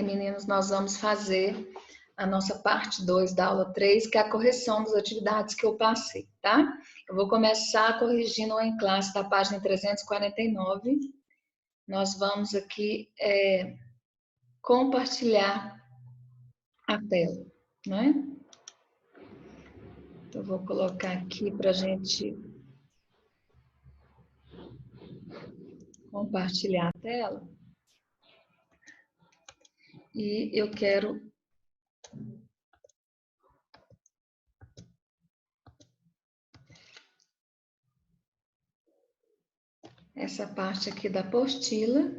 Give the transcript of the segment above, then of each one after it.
meninos, nós vamos fazer a nossa parte 2 da aula 3, que é a correção das atividades que eu passei, tá? Eu vou começar corrigindo o em classe da página 349. Nós vamos aqui compartilhar a tela, né? Eu vou colocar aqui para a gente compartilhar a tela. E eu quero essa parte aqui da apostila.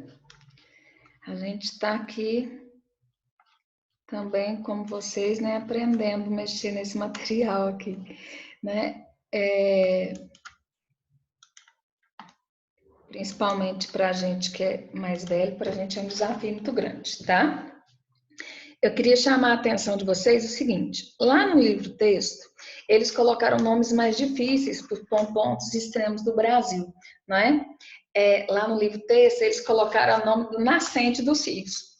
A gente está aqui também, como vocês, né, aprendendo a mexer nesse material aqui, né? Principalmente para a gente que é mais velho, para a gente é um desafio muito grande, tá? Eu queria chamar a atenção de vocês o seguinte: lá no livro texto, eles colocaram nomes mais difíceis por pontos extremos do Brasil, não é? Lá no livro texto, eles colocaram o nome do nascente dos rios.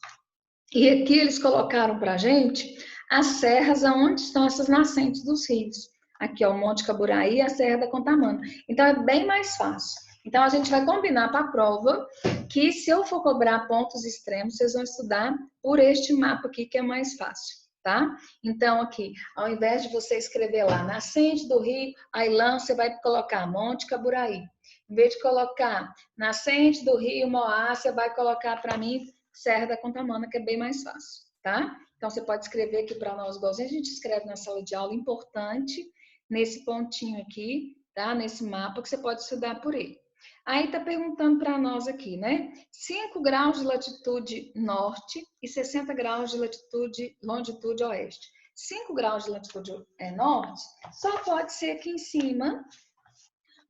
E aqui eles colocaram para a gente as serras aonde estão essas nascentes dos rios. Aqui, ó, o Monte Caburaí e a Serra da Contamana. Então, é bem mais fácil. Então, a gente vai combinar para a prova que se eu for cobrar pontos extremos, vocês vão estudar por este mapa aqui, que é mais fácil, tá? Então, aqui, ao invés de você escrever lá, nascente do rio Ailã, você vai colocar Monte Caburaí. Em vez de colocar nascente do rio Moá, você vai colocar para mim Serra da Contamana, que é bem mais fácil, tá? Então, você pode escrever aqui para nós, igualzinho a gente escreve na sala de aula, importante, nesse pontinho aqui, tá? Nesse mapa, que você pode estudar por ele. Aí tá perguntando para nós aqui, né? 5 graus de latitude norte e 60 graus de longitude oeste. 5 graus de latitude norte só pode ser aqui em cima,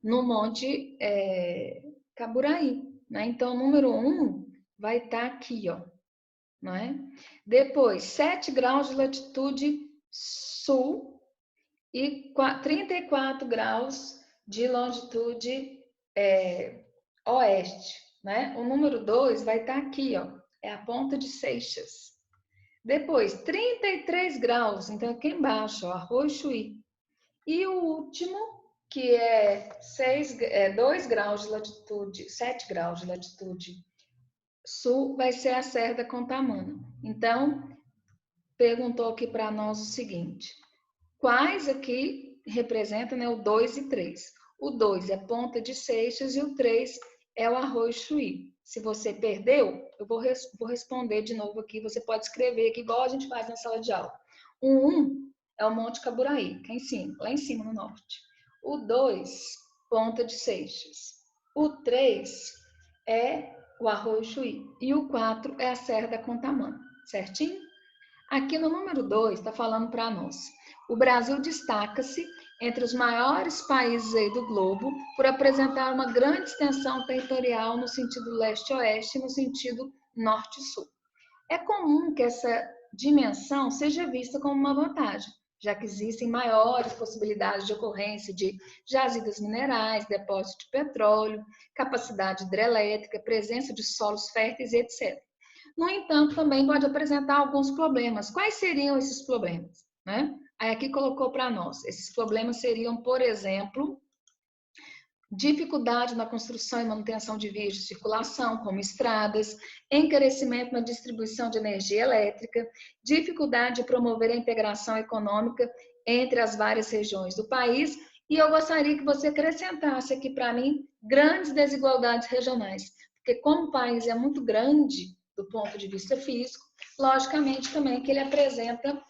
no Monte Caburaí, né? Então, o número 1 vai estar aqui, ó, não é? Depois, 7 graus de latitude sul e 34 graus de longitude oeste, né? O número 2 vai estar aqui, ó, é a ponta de Seixas. Depois, 33 graus, então aqui embaixo, ó, Arroio Chuí. E o último, que é 2 graus de latitude, 7 graus de latitude sul, vai ser a Serra da Contamana. Então, perguntou aqui para nós o seguinte: quais aqui representam, né, o 2 e 3? O 2 é Ponta de Seixas e o 3 é o Arroio Chuí. Se você perdeu, eu vou responder de novo aqui. Você pode escrever aqui, igual a gente faz na sala de aula. O 1 é o Monte Caburaí, que é em cima, lá em cima no norte. O 2, Ponta de Seixas. O 3 é o Arroio Chuí. E o 4 é a Serra da Contamana, certinho? Aqui no número 2 está falando para nós. O Brasil destaca-se entre os maiores países aí do globo por apresentar uma grande extensão territorial no sentido leste-oeste e no sentido norte-sul. É comum que essa dimensão seja vista como uma vantagem, já que existem maiores possibilidades de ocorrência de jazidas minerais, depósitos de petróleo, capacidade hidrelétrica, presença de solos férteis, etc. No entanto, também pode apresentar alguns problemas. Quais seriam esses problemas, né? Aí aqui colocou para nós. Esses problemas seriam, por exemplo, dificuldade na construção e manutenção de vias de circulação, como estradas, encarecimento na distribuição de energia elétrica, dificuldade de promover a integração econômica entre as várias regiões do país. E eu gostaria que você acrescentasse aqui para mim grandes desigualdades regionais, porque como o país é muito grande do ponto de vista físico, logicamente também que ele apresenta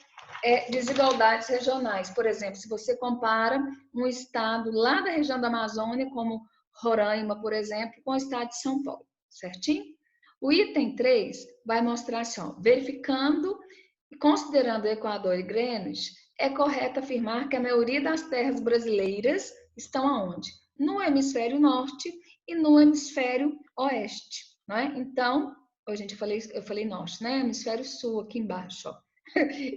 desigualdades regionais. Por exemplo, se você compara um estado lá da região da Amazônia, como Roraima, por exemplo, com o estado de São Paulo, certinho? O item 3 vai mostrar assim, ó, verificando e considerando o Equador e Greenwich, é correto afirmar que a maioria das terras brasileiras estão aonde? No hemisfério norte e no hemisfério oeste, não é? Então, gente, eu falei norte, né? Hemisfério sul, aqui embaixo, ó.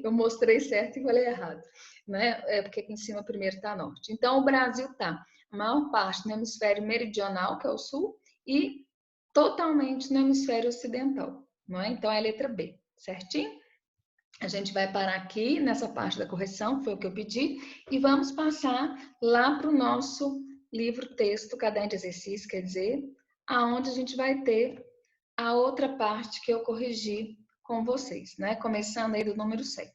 Eu mostrei certo e falei errado, né? Porque aqui em cima primeiro está norte. Então, o Brasil está a maior parte no hemisfério meridional, que é o sul, e totalmente no hemisfério ocidental, não é? Então, é a letra B. certinho? A gente vai parar aqui nessa parte da correção, que foi o que eu pedi, e vamos passar lá para o nosso livro-texto, caderno de exercício, quer dizer, aonde a gente vai ter a outra parte que eu corrigi com vocês, né? Começando aí do número 7.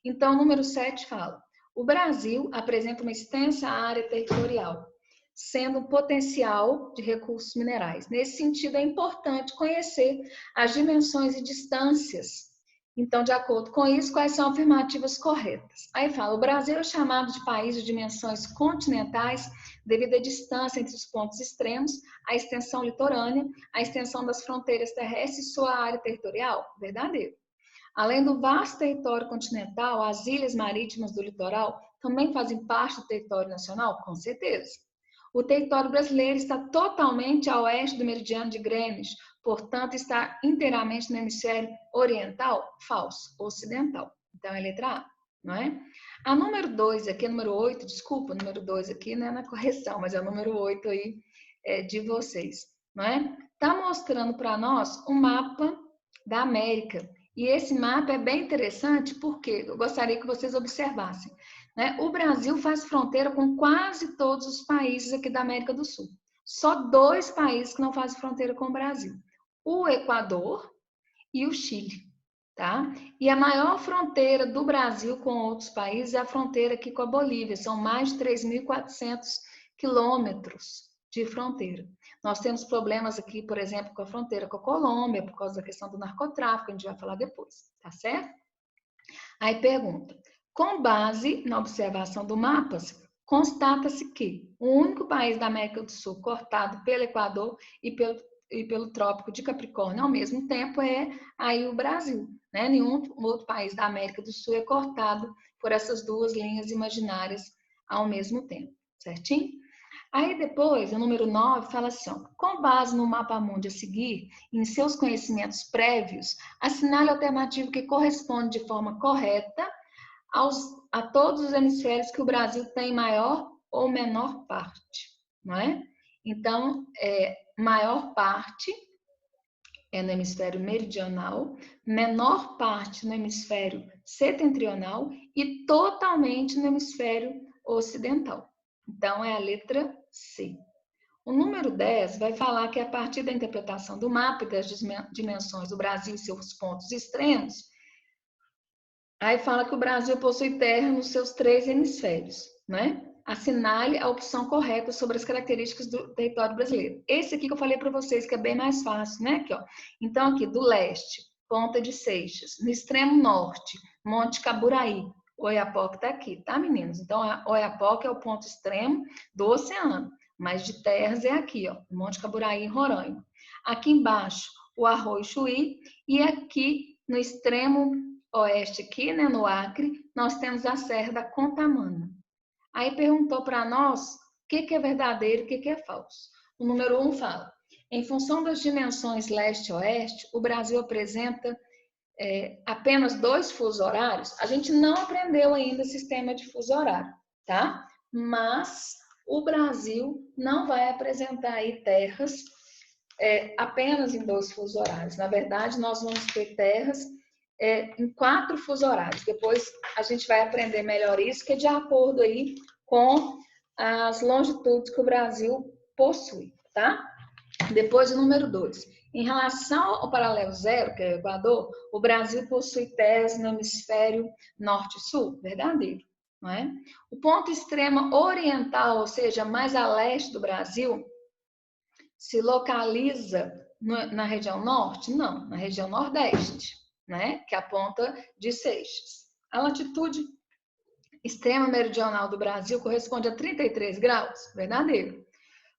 Então, o número 7 fala: o Brasil apresenta uma extensa área territorial, sendo um potencial de recursos minerais. Nesse sentido, é importante conhecer as dimensões e distâncias. Então, de acordo com isso, quais são afirmativas corretas? Aí fala: o Brasil é chamado de país de dimensões continentais devido à distância entre os pontos extremos, a extensão litorânea, a extensão das fronteiras terrestres e sua área territorial. Verdadeiro. Além do vasto território continental, as ilhas marítimas do litoral também fazem parte do território nacional? Com certeza. O território brasileiro está totalmente a oeste do meridiano de Greenwich, portanto, está inteiramente no hemisfério oriental? Falso, ocidental. Então, é a letra A, não é? A número 2 aqui, a número 8, desculpa, o número 2 aqui não é na correção, mas é o número 8 aí de vocês, não é? Está mostrando para nós um mapa da América. E esse mapa é bem interessante porque eu gostaria que vocês observassem, né? O Brasil faz fronteira com quase todos os países aqui da América do Sul. Só 2 países que não fazem fronteira com o Brasil: o Equador e o Chile, tá? E a maior fronteira do Brasil com outros países é a fronteira aqui com a Bolívia. São mais de 3.400 quilômetros de fronteira. Nós temos problemas aqui, por exemplo, com a fronteira com a Colômbia, por causa da questão do narcotráfico, a gente vai falar depois, tá certo? Aí pergunta: com base na observação do mapa, constata-se que o único país da América do Sul cortado pelo Equador e pelo Trópico de Capricórnio ao mesmo tempo é aí o Brasil, né? Nenhum outro país da América do Sul é cortado por essas 2 linhas imaginárias ao mesmo tempo, certinho? Aí depois, o número 9 fala assim, ó: com base no mapa mundi a seguir, em seus conhecimentos prévios, assinale a alternativa que corresponde de forma correta a todos os hemisférios que o Brasil tem maior ou menor parte, não é? Então, maior parte é no hemisfério meridional, menor parte no hemisfério setentrional e totalmente no hemisfério ocidental. Então, é a letra C. O número 10 vai falar que a partir da interpretação do mapa e das dimensões do Brasil e seus pontos extremos, aí fala que o Brasil possui terra nos seus 3 hemisférios, né? Assinale a opção correta sobre as características do território brasileiro. Esse aqui que eu falei para vocês, que é bem mais fácil, né? Aqui, ó. Então, aqui, do leste, Ponta de Seixas. No extremo norte, Monte Caburaí. Oiapoque está aqui, tá, meninos? Então, Oiapoque é o ponto extremo do oceano, mas de terras é aqui, ó, Monte Caburaí, em Roraima. Aqui embaixo, o Arroio Chuí, e aqui no extremo oeste, aqui, né, no Acre, nós temos a Serra da Contamana. Aí perguntou para nós o que é verdadeiro e o que é falso. O número 1 fala: em função das dimensões leste-oeste, o Brasil apresenta apenas 2 fusos horários. A gente não aprendeu ainda o sistema de fuso horário, tá? Mas o Brasil não vai apresentar aí terras apenas em 2 fusos horários. Na verdade, nós vamos ter terras em 4 fusos horários. Depois a gente vai aprender melhor isso, que é de acordo aí com as longitudes que o Brasil possui, tá? Depois o número 2. Em relação ao paralelo zero, que é o Equador, o Brasil possui terras no hemisfério norte e sul. Verdadeiro, não é? O ponto extremo oriental, ou seja, mais a leste do Brasil, se localiza na região norte? Não, na região nordeste, né? Que é a ponta de Seixas. A latitude extrema meridional do Brasil corresponde a 33 graus. Verdadeiro.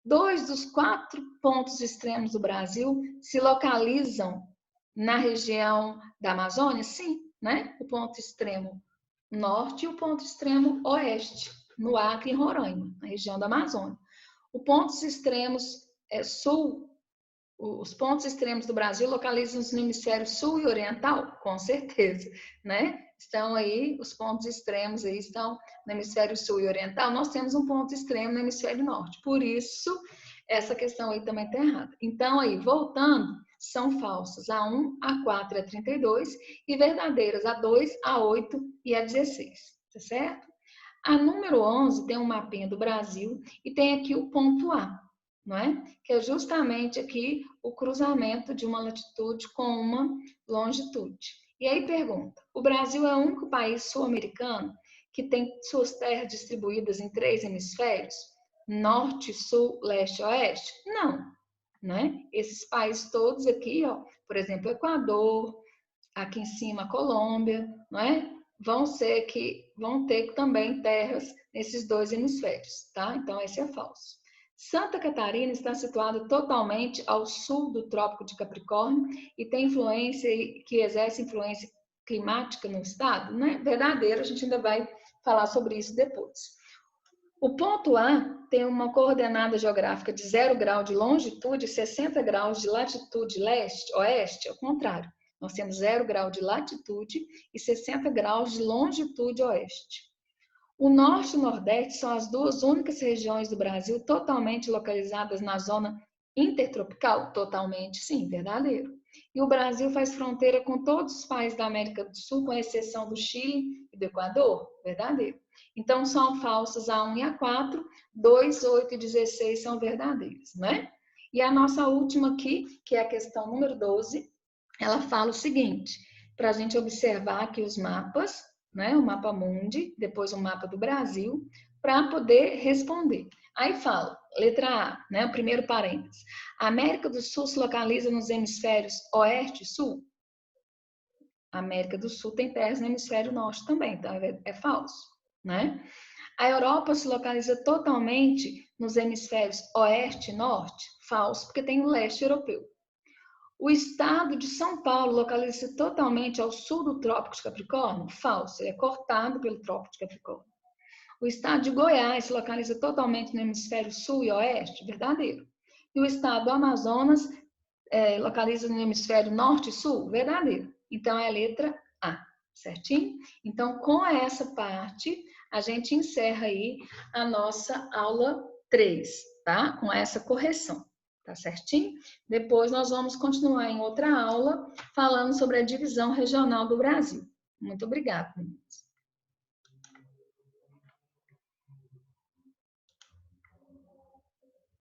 2 dos 4 pontos extremos do Brasil se localizam na região da Amazônia? Sim, né? O ponto extremo norte e o ponto extremo oeste, no Acre e Roraima, na região da Amazônia. Os pontos extremos sul, os pontos extremos do Brasil localizam-se no hemisfério sul e oriental? Com certeza, né? Estão aí, os pontos extremos aí estão no hemisfério sul e oriental. Nós temos um ponto extremo no hemisfério norte. Por isso, essa questão aí também está errada. Então, aí, voltando, são falsas a 1, a 4 e a 32 e verdadeiras a 2, a 8 e a 16, tá certo? A número 11 tem um mapinha do Brasil e tem aqui o ponto A, não é? Que é justamente aqui o cruzamento de uma latitude com uma longitude. E aí pergunta, o Brasil é o único país sul-americano que tem suas terras distribuídas em 3 hemisférios? Norte, sul, leste, oeste? Não, né? Esses países todos aqui, ó, por exemplo, Equador, aqui em cima Colômbia, não é? Vão ter também terras nesses 2 hemisférios, tá? Então esse é falso. Santa Catarina está situada totalmente ao sul do Trópico de Capricórnio e tem influência que exerce influência climática no estado, né? Verdadeiro, a gente ainda vai falar sobre isso depois. O ponto A tem uma coordenada geográfica de 0 grau de longitude e 60 graus de latitude leste-oeste, ao contrário. Nós temos 0 grau de latitude e 60 graus de longitude oeste. O norte e o nordeste são as duas únicas regiões do Brasil totalmente localizadas na zona intertropical? Totalmente, sim, verdadeiro. E o Brasil faz fronteira com todos os países da América do Sul, com exceção do Chile e do Equador? Verdadeiro. Então, são falsas a 1 e a 4, 2, 8 e 16 são verdadeiras, né? E a nossa última aqui, que é a questão número 12, ela fala o seguinte, para a gente observar aqui os mapas, né? O mapa mundi, depois o mapa do Brasil, para poder responder. Aí fala, letra A, né? O primeiro parênteses. A América do Sul se localiza nos hemisférios oeste e sul? A América do Sul tem terras no hemisfério norte também, então é falso, né? A Europa se localiza totalmente nos hemisférios oeste e norte? Falso, porque tem o leste europeu. O estado de São Paulo localiza-se totalmente ao sul do Trópico de Capricórnio? Falso, ele é cortado pelo Trópico de Capricórnio. O estado de Goiás se localiza totalmente no hemisfério sul e oeste? Verdadeiro. E o estado do Amazonas localiza no hemisfério norte e sul? Verdadeiro. Então é a letra A, certinho? Então, com essa parte, a gente encerra aí a nossa aula 3, tá? Com essa correção. Tá certinho? Depois nós vamos continuar em outra aula falando sobre a divisão regional do Brasil. Muito obrigada, meninas.